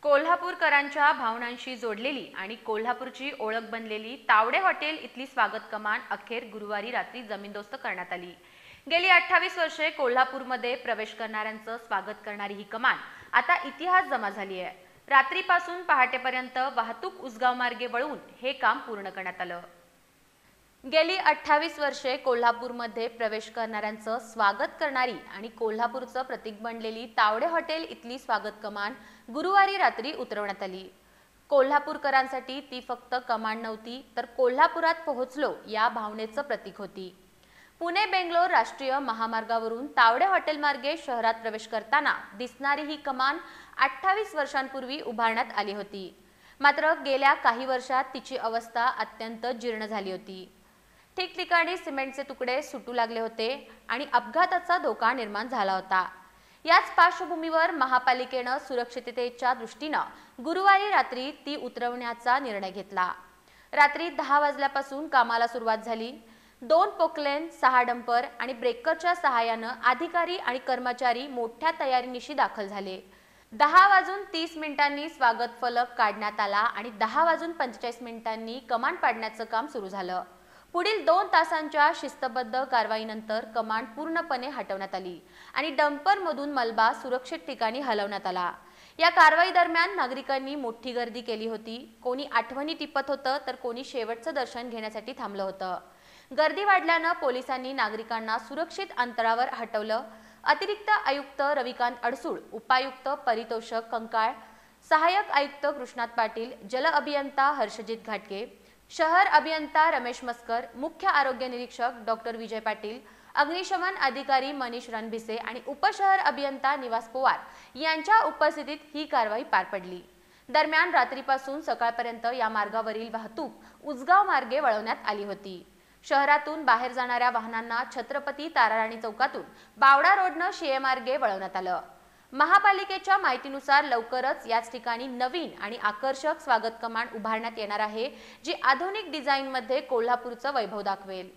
कोल्हापूरकरांच्या भावनांशी जोडलेली आणि कोल्हापूरची ओळख बनलेली तावडे हॉटेल इथली स्वागत कमान अखेर गुरुवारी रात्री जमीनदोस्त करण्यात आली। गेली 28 वर्षे कोल्हापूरमध्ये प्रवेश करणाऱ्यांचं स्वागत करणारी ही कमान आता इतिहास जमा झाली आहे। रात्रीपासून पहाटेपर्यंत वाहतूक उसगाव मार्गे वळवून हे काम पूर्ण करण्यात आलं। गेली 28 वर्षे कोल्हापूरमध्ये प्रवेश करणाऱ्यांचं स्वागत करणारी आणि कोल्हापूरचं प्रतीक बनलेली तावडे हॉटेल इथली स्वागत कमान गुरुवारी रात्री उतरवण्यात आली। कोल्हापूरकरांसाठी ती फक्त कमान नव्हती, तर कोल्हापुरात पोहोचलो या भावनेचं प्रतीक होती। पुणे बेंगलोर राष्ट्रीय महामार्गावरून तावडे हॉटेल मार्गे शहरात प्रवेश करताना दिसणारी ही कमान 28 वर्षांपूर्वी उभारण्यात आली होती। मात्र गेल्या काही वर्षात तिची अवस्था अत्यंत जीर्ण झाली होती। ठिकठिकाणी सिमेंटचे तुकडे सुटू लागले होते आणि अपघाताचा धोका निर्माण झाला होता। याच पार्श्वभूमीवर महापालिकेनं सुरक्षिततेच्या दृष्टीनं गुरुवारी रात्री ती उतरवण्याचा निर्णय घेतला। रात्री 10 वाजल्यापासून कामाला सुरुवात झाली। 2 पोकलेन, 6 डंपर आणि ब्रेकरच्या सहाय्यानं अधिकारी आणि कर्मचारी मोठ्या तयारीनिशी दाखल झाले। 10:30 स्वागत फलक काढण्यात आला आणि 10:45 कमान पाडण्याचं काम सुरू झालं। पुढील 2 तासांच्या शिस्तबद्ध कारवाईनंतर कमान पूर्णपणे हटवण्यात आली आणि डंपरमधून मलबा सुरक्षित ठिकाणी हलवण्यात आला। या कारवाई दरम्यान नागरिकांनी मोठी गर्दी केली होती। कोणी आठवणी टिपत होतं, तर कोणी शेवटचं दर्शन घेण्यासाठी थांबलं होतं। गर्दी वाढल्यानं पोलिसांनी नागरिकांना सुरक्षित अंतरावर हटवलं। अतिरिक्त आयुक्त रविकांत अडसूळ, उपायुक्त परितोषक कंकाळ, सहाय्यक आयुक्त कृष्णात पाटील, जल अभियंता हर्षजित घाटके, शहर अभियंता रमेश मस्कर, मुख्य आरोग्य निरीक्षक डॉक्टर विजय पाटील, अग्निशमन अधिकारी मनीष रणभिसे आणि उपशहर अभियंता निवास पवार यांच्या उपस्थितीत ही कारवाई पार पडली। दरम्यान रात्रीपासून सकाळपर्यंत या मार्गावरील वाहतूक उसगाव मार्गे वळवण्यात आली होती। शहरातून बाहेर जाणाऱ्या वाहनांना छत्रपती ताराराणी चौकातून बावडा रोडनं शिये मार्गे वळवण्यात आलं। महापालिकेच्या माहितीनुसार लवकरच याच ठिकाणी नवीन आणि आकर्षक स्वागत कमान उभारण्यात येणार आहे, जी आधुनिक डिझाईनमध्ये कोल्हापूरचं वैभव दाखवेल।